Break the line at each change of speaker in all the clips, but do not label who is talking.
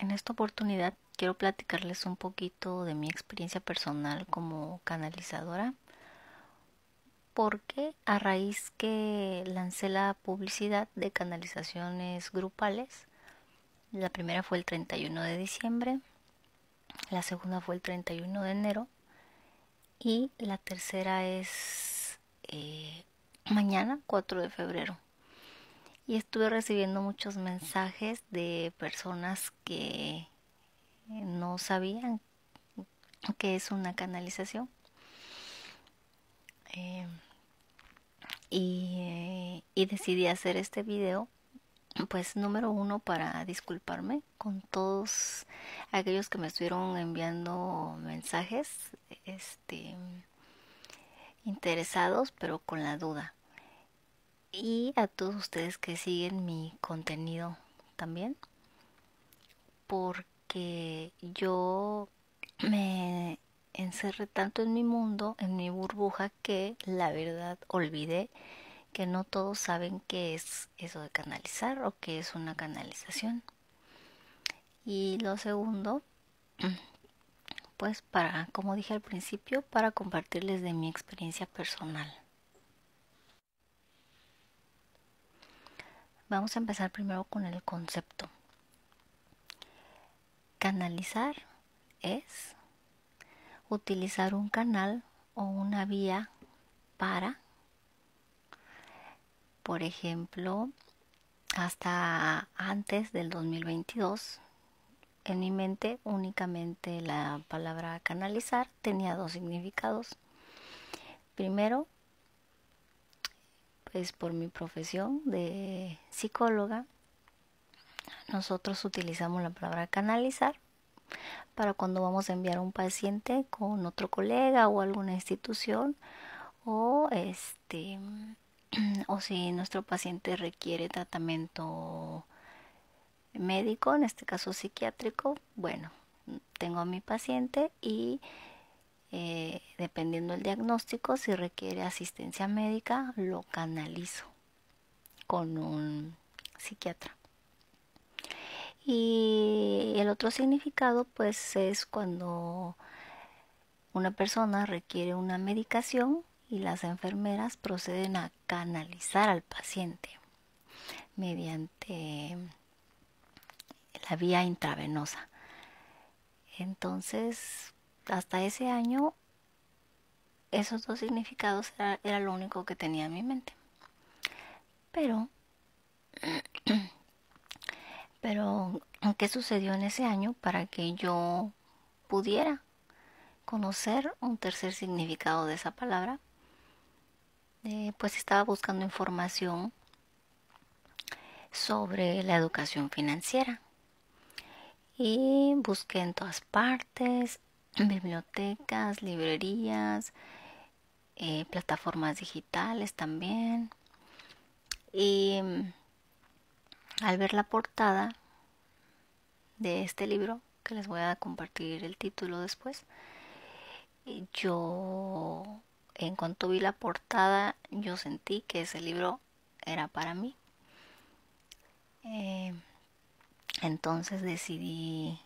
En esta oportunidad quiero platicarles un poquito de mi experiencia personal como canalizadora, porque a raíz que lancé la publicidad de canalizaciones grupales, la primera fue el 31 de diciembre, la segunda fue el 31 de enero y la tercera es mañana 4 de febrero. Y estuve recibiendo muchos mensajes de personas que no sabían qué es una canalización. Eh, y decidí hacer este video, pues número uno, para disculparme con todos aquellos que me estuvieron enviando mensajes este interesados pero con la duda, y a todos ustedes que siguen mi contenido también, porque yo me encerré tanto en mi mundo, en mi burbuja, que la verdad olvidé que no todos saben qué es eso de canalizar o qué es una canalización. Y lo segundo, pues para, como dije al principio, para compartirles de mi experiencia personal. Vamos a empezar primero con el concepto. Canalizar es utilizar un canal o una vía para, por ejemplo, hasta antes del 2022, en mi mente únicamente la palabra canalizar tenía dos significados. Primero, pues por mi profesión de psicóloga, nosotros utilizamos la palabra canalizar para cuando vamos a enviar a un paciente con otro colega o alguna institución, o o si nuestro paciente requiere tratamiento médico, en este caso psiquiátrico. Bueno, tengo a mi paciente y dependiendo del diagnóstico, si requiere asistencia médica, lo canalizo con un psiquiatra. Y el otro significado pues es cuando una persona requiere una medicación y las enfermeras proceden a canalizar al paciente mediante la vía intravenosa. Entonces, hasta ese año, esos dos significados era lo único que tenía en mi mente. Pero, pero, ¿qué sucedió en ese año para que yo pudiera conocer un tercer significado de esa palabra? Pues estaba buscando información sobre la educación financiera y busqué en todas partes, bibliotecas, librerías, plataformas digitales también. Y al ver la portada de este libro, que les voy a compartir el título después, yo, en cuanto vi la portada, yo sentí que ese libro era para mí. Eh, entonces decidí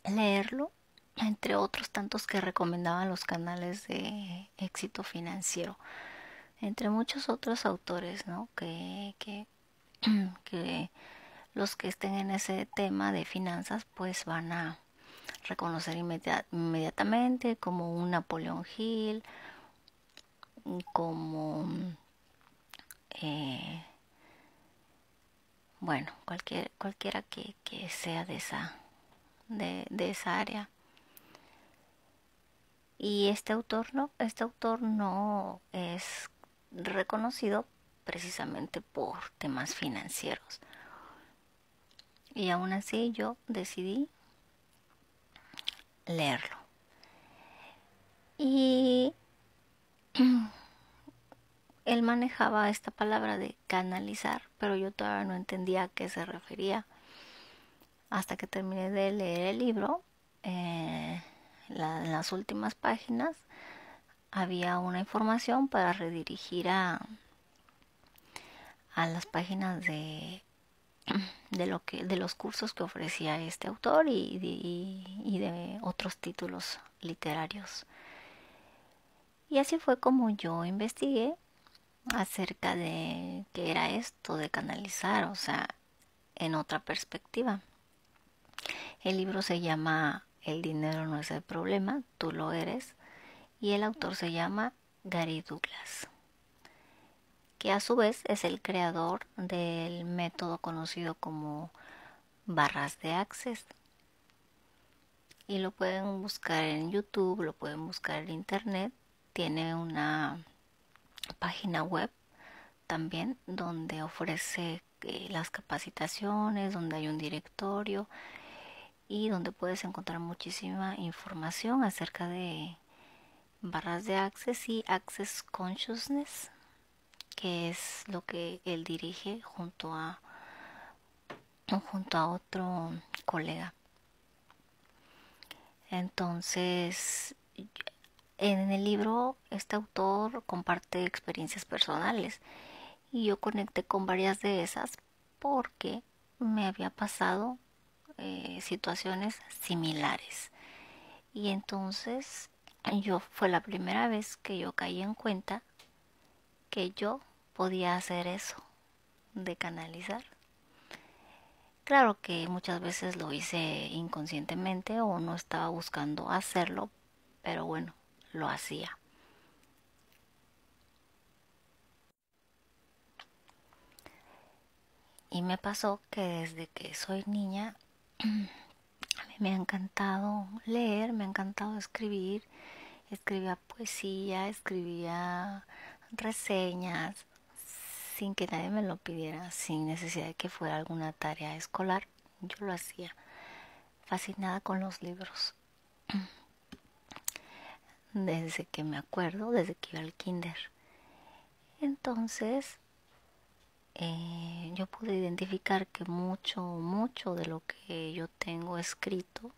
leerlo, entre otros tantos que recomendaban los canales de éxito financiero, entre muchos otros autores, ¿no? Que los que estén en ese tema de finanzas pues van a reconocer inmediatamente, como un Napoleón Hill, como eh, bueno, cualquiera que sea de esa área. Y este autor no es reconocido precisamente por temas financieros. Y aún así yo decidí leerlo. Y él manejaba esta palabra de canalizar, pero yo todavía no entendía a qué se refería. Hasta que terminé de leer el libro, en las últimas páginas había una información para redirigir a las páginas de los cursos que ofrecía este autor y de otros títulos literarios. Y así fue como yo investigué acerca de qué era esto de canalizar, o sea, en otra perspectiva. El libro se llama El dinero no es el problema, tú lo eres, y el autor se llama Gary Douglas, que a su vez es el creador del método conocido como barras de Access. Y lo pueden buscar en YouTube, lo pueden buscar en internet. Tiene una página web también donde ofrece las capacitaciones, donde hay un directorio y donde puedes encontrar muchísima información acerca de barras de Access y Access Consciousness, que es lo que él dirige junto a otro colega. Entonces, en el libro este autor comparte experiencias personales y yo conecté con varias de esas porque me había pasado situaciones similares. Y entonces yo fue la primera vez que yo caí en cuenta que yo podía hacer eso de canalizar. Claro que muchas veces lo hice inconscientemente o no estaba buscando hacerlo, pero bueno, lo hacía. Y me pasó que desde que soy niña a mí me ha encantado leer, me ha encantado escribir. Escribía poesía, escribía reseñas, sin que nadie me lo pidiera, sin necesidad de que fuera alguna tarea escolar. Yo lo hacía, fascinada con los libros. Desde que me acuerdo, desde que iba al kinder. Entonces, yo pude identificar que mucho de lo que yo tengo escrito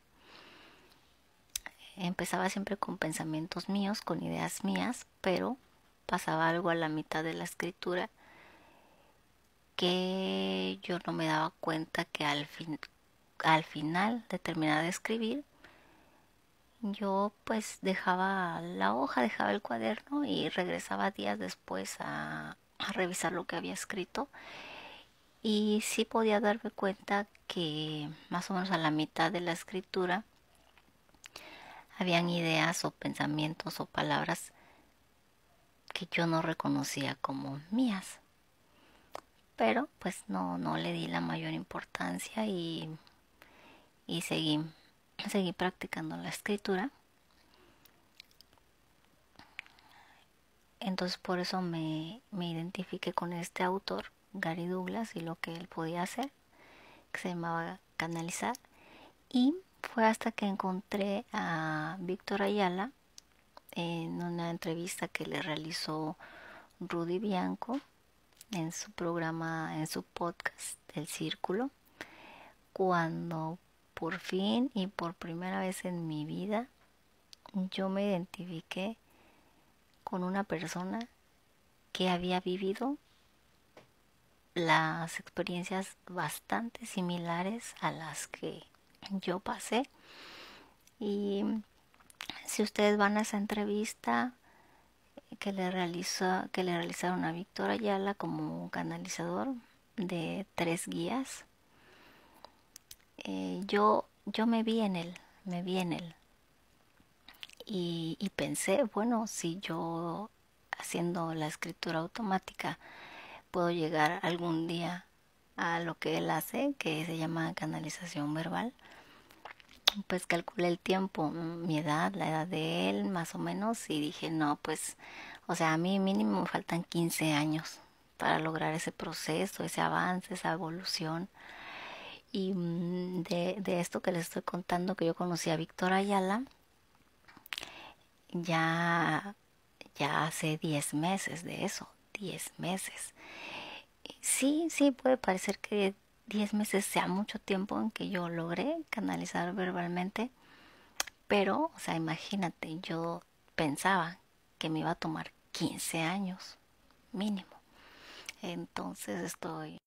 empezaba siempre con pensamientos míos, con ideas mías, pero pasaba algo a la mitad de la escritura que yo no me daba cuenta que al final de terminar de escribir, yo pues dejaba la hoja, dejaba el cuaderno y regresaba días después a revisar lo que había escrito. Y sí podía darme cuenta que más o menos a la mitad de la escritura habían ideas o pensamientos o palabras que yo no reconocía como mías. Pero pues no le di la mayor importancia y seguí practicando la escritura. Entonces por eso me identifiqué con este autor, Gary Douglas, y lo que él podía hacer, que se llamaba canalizar. Y fue hasta que encontré a Víctor Ayala en una entrevista que le realizó Rudy Bianco en su programa, en su podcast El Círculo, cuando por fin y por primera vez en mi vida yo me identifiqué con una persona que había vivido las experiencias bastante similares a las que yo pasé. Y si ustedes van a esa entrevista que le realizaron a Víctor Ayala como canalizador de 3 guías, yo me vi en él y pensé, bueno, si yo haciendo la escritura automática puedo llegar algún día a lo que él hace, que se llama canalización verbal, pues calculé el tiempo, mi edad, la edad de él, más o menos, y dije, no, pues, o sea, a mí mínimo me faltan 15 años para lograr ese proceso, ese avance, esa evolución. Y de esto que les estoy contando, que yo conocí a Víctor Ayala, ya, ya hace 10 meses de eso, 10 meses. Sí, sí, puede parecer que 10 meses sea mucho tiempo en que yo logré canalizar verbalmente, pero, o sea, imagínate, yo pensaba que me iba a tomar 15 años mínimo. Entonces estoy